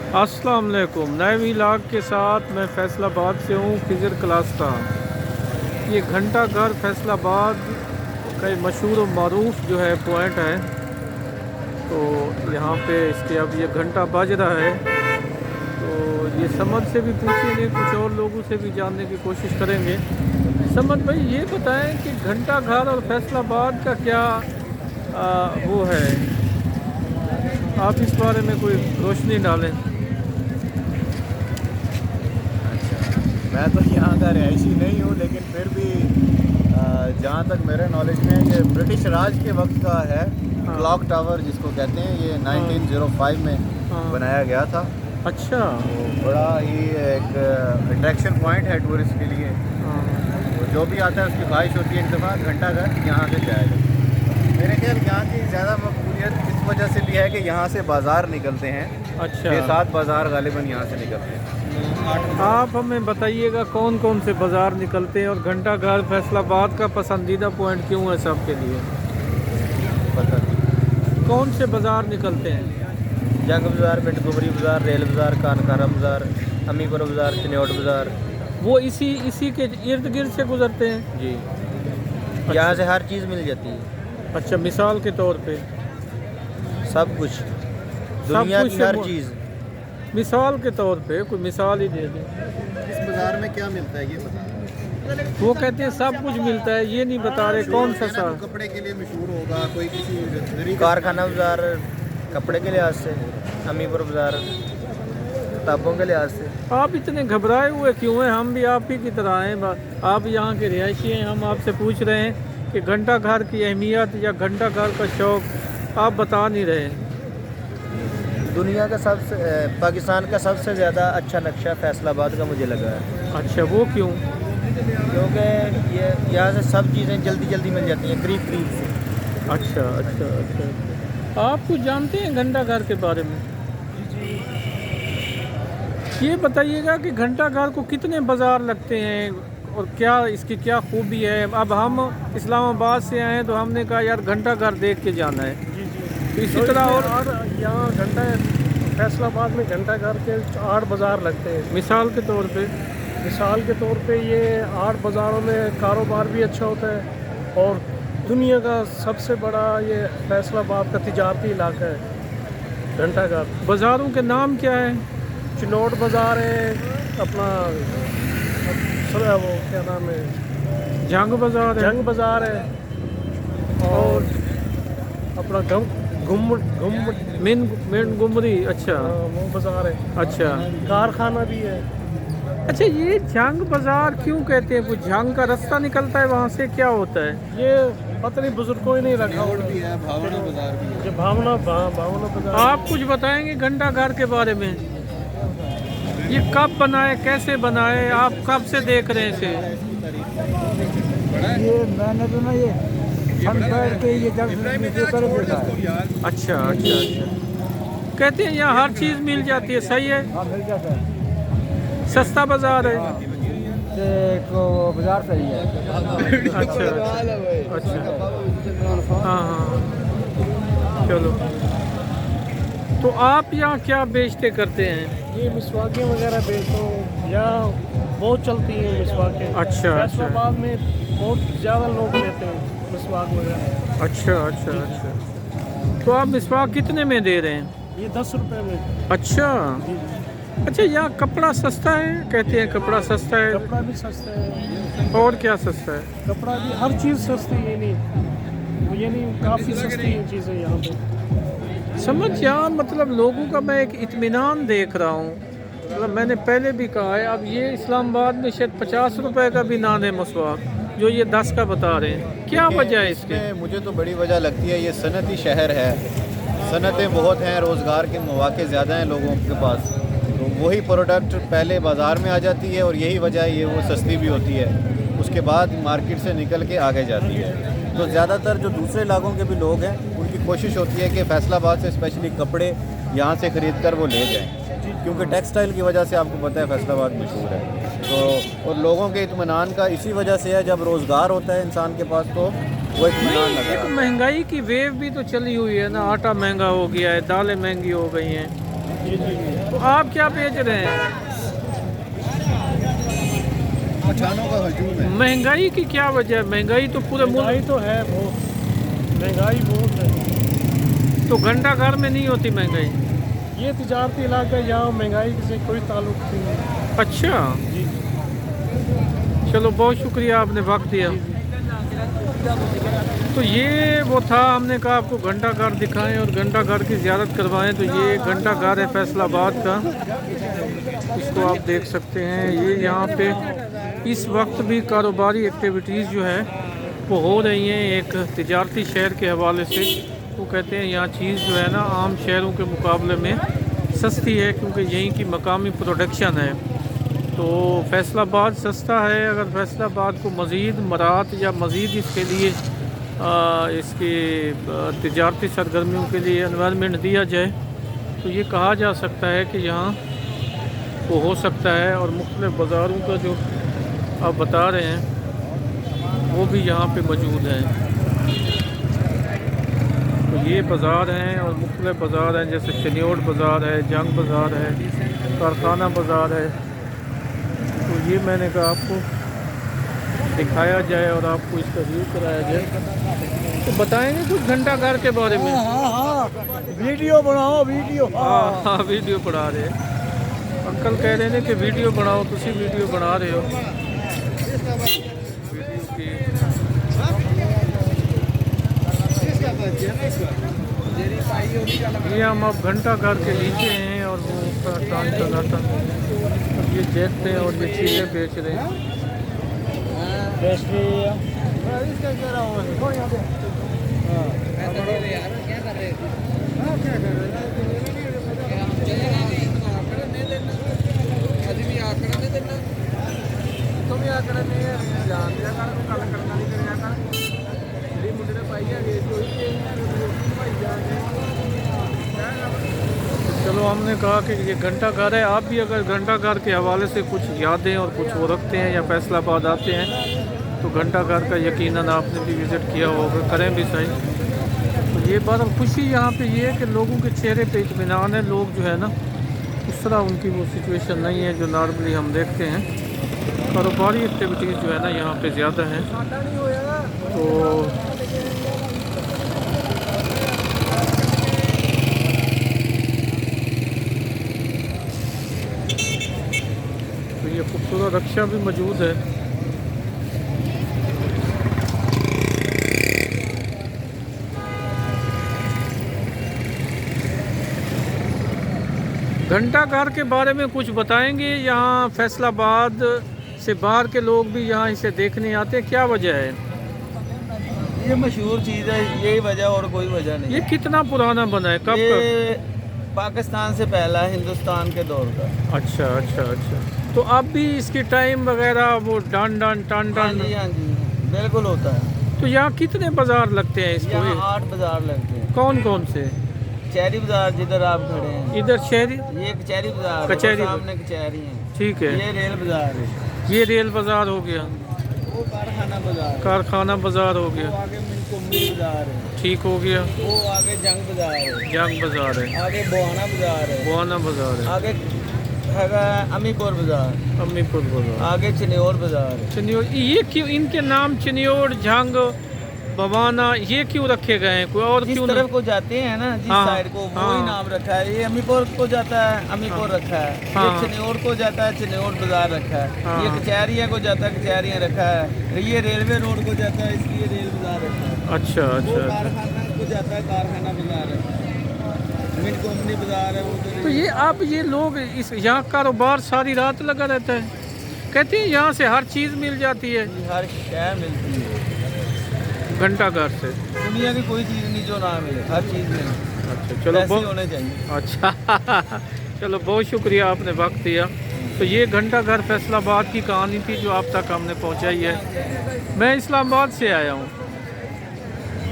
अस्सलाम वालेकुम। नए व्लॉग के साथ मैं फ़ैसलाबाद से हूँ, खिज़र क्लास्ता। ये घंटा घर फ़ैसलाबाद का एक मशहूर और मरूफ जो है पॉइंट है। तो यहाँ पे इसके अब ये घंटा बज रहा है, तो ये समद से भी पूछेंगे, कुछ और लोगों से भी जानने की कोशिश करेंगे। समद भाई, ये बताएं कि घंटा घर और फ़ैसलाबाद का क्या वो है, आप इस बारे में कोई रोशनी डालें। मैं तो यहाँ का रहायशी नहीं हूँ, लेकिन फिर भी जहाँ तक मेरे नॉलेज में ये ब्रिटिश राज के वक्त का है। हाँ। क्लॉक टावर जिसको कहते हैं, ये 1905 में हाँ। बनाया गया था। अच्छा। तो बड़ा ही एक अट्रैक्शन पॉइंट है टूरिस्ट के लिए। हाँ। तो जो भी आता है उसकी ख्वाहिश होती है एक दफ़ा घंटा घर यहाँ से जाएगा। मेरे ख्याल यहाँ की ज़्यादा मकबूलियत इस वजह से भी है कि यहाँ से बाज़ार निकलते हैं। अच्छा। 6-7 बाज़ार गालिबन यहाँ से निकलते हैं। आप हमें बताइएगा कौन कौन से बाज़ार निकलते हैं और घंटा घर फैसलाबाद का पसंदीदा पॉइंट क्यों है सबके लिए? पता नहीं। कौन से बाज़ार निकलते हैं? जंग बाज़ार, मिठगुमरी बाज़ार, रेल बाज़ार, कानकारा बाज़ार, अमीपुर बाज़ार, चिन्योट बाज़ार। वो इसी के इर्द गिर्द से गुजरते हैं जी, यहाँ से हर चीज़ मिल जाती है, अच्छा, मिसाल के तौर पे सब कुछ, दुनिया कुछ की हर वो- चीज़। मिसाल के तौर पे कोई मिसाल ही दे दें। इस बाज़ार में क्या मिलता है ये बता। वो कहते हैं सब कुछ मिलता है, ये नहीं बता रहे कौन सा सा। कपड़े के लिए मशहूर होगा, कोई किसी गरीब कारखाना बाज़ार कपड़े के लिहाज से, अमीपुर बाज़ार किताबों के लिहाज से। आप इतने घबराए हुए क्यों हैं? हम भी आप ही की तरह हैं, आप यहाँ के रिहायशी हैं। हम आपसे पूछ रहे हैं कि घंटा घर की अहमियत या घंटा घर का शौक़ आप बता नहीं रहे। दुनिया का पाकिस्तान का सबसे ज़्यादा अच्छा नक्शा फैसलाबाद का मुझे लगा है, अच्छा, वो क्यों? क्योंकि ये यहाँ से सब चीज़ें जल्दी जल्दी मिल जाती हैं, करीब करीब से। अच्छा अच्छा अच्छा। आप कुछ जानते हैं घंटा घर के बारे में? ये बताइएगा कि घंटा घर को कितने बाज़ार लगते हैं और क्या इसकी क्या खूबी है? अब हम इस्लामाबाद से आए हैं तो हमने कहा यार घंटा घर देख के जाना है। तो इसी तरह और यहाँ घंटा फैसलाबाद में घंटा घर के 8 बाज़ार लगते हैं। मिसाल के तौर पे मिसाल के तौर पे ये 8 बाज़ारों में कारोबार भी अच्छा होता है और दुनिया का सबसे बड़ा ये फैसलाबाद का तिजारती इलाका है घंटा घर। बाज़ारों के नाम क्या है? चिनोट बाज़ार है, अपना वो क्या नाम है, जंग बाज़ार है। जंग बाज़ार है और अपना घुम मेन गुमरी। अच्छा वो बाज़ार है। अच्छा कारखाना भी है। अच्छा, ये जंग बाज़ार क्यों कहते हैं? कुछ जंग का रास्ता निकलता है वहाँ से, क्या होता है? ये पता नहीं, बुजुर्गों ही नहीं रखा होगा। भी है, भावना बाज़ार भी है। जो भावना बाज़ार। आप कुछ बताएंगे घंटा घर के बारे में? ये कब बनाए, कैसे बनाए, आप कब से देख रहे हैं इसे? ये मैंने तो ना ये सनफेयर के ये जब कर देखा है। अच्छा अच्छा अच्छा। कहते हैं यहाँ हर चीज़ मिल जाती है, सही है? हाँ, मिल जाता है। सस्ता बाज़ार है। ये एक बाजार सही है। अच्छा अच्छा। हाँ हाँ, चलो। तो आप यहाँ क्या बेचते करते हैं? ये मिसवाकें वगैरह बेचता हूँ, यहाँ बहुत चलती हैं मिसवाकें। अच्छा, फैसलाबाद में बहुत ज़्यादा लोग लेते हैं मिसवाक वगैरह। अच्छा अच्छा अच्छा। तो आप मिसवाक कितने में दे रहे हैं? ये 10 रुपये में। अच्छा अच्छा। यहाँ कपड़ा सस्ता है, कहते हैं कपड़ा सस्ता है। कपड़ा भी सस्ता है। और क्या सस्ता है? कपड़ा भी, हर चीज़ सस्ती है, ये नहीं काफ़ी सस्ती हैं चीज़ें यहाँ पे। समझ यहाँ मतलब लोगों का मैं एक इत्मीनान देख रहा हूँ। मतलब मैंने पहले भी कहा है, अब ये इस्लामाबाद में शायद 50 रुपए का भी नान है मसवाक, जो ये 10 का बता रहे हैं। क्या वजह है इसके? मुझे तो बड़ी वजह लगती है, ये सनती शहर है, सनतें बहुत हैं, रोज़गार के मौके ज़्यादा हैं लोगों के पास, तो वही प्रोडक्ट पहले बाज़ार में आ जाती है और यही वजह है ये वो सस्ती भी होती है, उसके बाद मार्केट से निकल के आगे जाती है। तो ज़्यादातर जो दूसरे इलाकों के भी लोग हैं उनकी कोशिश होती है कि फैसलाबाद से स्पेशली कपड़े यहाँ से ख़रीद कर वो ले जाएँ, क्योंकि टेक्सटाइल की वजह से आपको पता है फैसलाबाद मशहूर है। तो और लोगों के इत्मीनान का इसी वजह से है, जब रोज़गार होता है इंसान के पास तो वो इत्मीनान नहीं, लगा एक महंगाई की वेव भी तो चली हुई है ना। आटा महंगा हो गया है, दालें महंगी हो गई हैं, तो आप क्या बेच रहे हैं? मचानों का हजूम है। महंगाई की क्या वजह है? महंगाई तो पूरे महंगाई मुल्क, तो है बहुत, महंगाई बहुत है। तो घंटा घर में नहीं होती महंगाई? ये तिजारती इलाका है, यहाँ महंगाई से कोई ताल्लुक नहीं। अच्छा, जी चलो बहुत शुक्रिया, आपने वक्त दिया। तो ये वो था, हमने कहा आपको घंटा घर दिखाएं और घंटा घर की ज़ियारत करवाएं। तो ये घंटा घर है फैसलाबाद का, इसको आप देख सकते हैं। ये यहाँ पे इस वक्त भी कारोबारी एक्टिविटीज़ जो है वो हो रही हैं। एक तिजारती शहर के हवाले से वो कहते हैं यहाँ चीज़ जो है ना आम शहरों के मुकाबले में सस्ती है, क्योंकि यहीं की मकामी प्रोडक्शन है। तो फैसलाबाद सस्ता है। अगर फैसलाबाद को मज़ीद मराहत या मज़ीद इसके लिए इसकी तिजारती सरगर्मियों के लिए एनवायरनमेंट दिया जाए तो ये कहा जा सकता है कि यहाँ वो हो सकता है। और मुख्तलिफ़ बाज़ारों का जो आप बता रहे हैं वो भी यहाँ पे मौजूद हैं। तो ये बाज़ार हैं और मुख्तलिफ़ बाज़ार हैं, जैसे चनियोड़ बाज़ार है, जंग बाज़ार है, कारखाना बाज़ार है। तो ये मैंने कहा आपको दिखाया जाए और आपको इसका व्यू कराया जाए। तो बताएंगे कुछ घंटा घर के बारे में? हाँ वीडियो बनाओ वीडियो। हाँ वीडियो बना रहे हैं। अंकल कह रहे हैं कि वीडियो बनाओ, तुसी वीडियो बना रहे हो। ये हम अब घंटा घर के नीचे हैं और वो उसका काम चला था। अब ये देखते हैं और ये चीज़ें बेच रहे हैं। चलो हमने कहा कि ये घंटा घर है। आप भी अगर घंटा घर के हवाले से कुछ यादें और कुछ वो रखते हैं या फैसलाबाद आते हैं तो घंटा घर का यकीनन आपने भी विज़िट किया होगा, करें भी सही। तो ये बात खुशी यहाँ पे ये है कि लोगों के चेहरे पे इत्मीनान है। लोग जो है ना उस तरह उनकी वो सिचुएशन नहीं है जो नॉर्मली हम देखते हैं। कारोबारी एक्टिविटीज़ जो है ना यहाँ पे ज़्यादा हैं। तो ये खूबसूरत रक्षा भी मौजूद है। घंटा घर के बारे में कुछ बताएंगे? यहाँ फैसलाबाद से बाहर के लोग भी यहाँ इसे देखने आते हैं, क्या वजह है? ये मशहूर चीज़ है, यही वजह और कोई वजह नहीं। ये कितना पुराना बना है, कब का? ये पाकिस्तान से पहला है, हिंदुस्तान के दौर का। अच्छा अच्छा अच्छा। तो अब भी इसकी टाइम वगैरह वो डान हाँ जी, हाँ जी, बिल्कुल होता है। तो यहाँ कितने बाजार लगते हैं इसको? यहाँ 8 बाजार लगते हैं। कौन कौन से? कचहरी बाजार जिधर आप खड़े हैं, इधर शहरी, ये कचहरी बाजार, कचहरी सामने कचहरी है। ठीक है। ये रेल बाजार है, ये रेल बाजार हो गया, वो कारखाना बाजार, कारखाना बाजार हो वो गया, आगे मिनकुमरी बाजार है, ठीक हो गया, वो आगे जंग बाजार है, जंग बाजार है, आगे बोआना बाजार है, बुआना बाजार है, आगे हैगा अमीपुर बाजार, अम्मीपुर बाजार, आगे चनियोड़ बाजार है। चनियोड़। ये क्यों इनके नाम चनियोड़, झंग, बवाना ये क्यों रखे गए हैं? कोई और जिस क्यों तरफ को जाते हैं ना, जिस हाँ, साइड को हाँ। वही नाम रखा है। ये अमीपुर को जाता है, अमीपुर रखा है। हाँ। ये चनियोड़ को जाता है, चनियोड़ बाजार रखा है। हाँ। ये कचहरिया को जाता है, कचहरिया रखा है। ये रेलवे रोड को जाता है, इसलिए रेल बाजार रखा है। अच्छा वो अच्छा। कारखाना को जाता है, कारखाना बाजार है। मिनकुमरी बाजार है वो। तो ये आप ये लोग इस यहाँ कारोबार सारी रात लगा रहता है? कहते हैं यहाँ से हर चीज़ मिल जाती है हर शय मिलती है घंटा घर से। दुनिया की कोई चीज़ नहीं जो ना मिले, हर चीज़ मिले। अच्छा चलो पैसे होने चाहिए। अच्छा चलो बहुत शुक्रिया, आपने वक्त दिया। तो ये घंटा घर फैसलाबाद की कहानी थी जो आप तक हमने पहुंचाई है। मैं इस्लामाबाद से आया हूँ।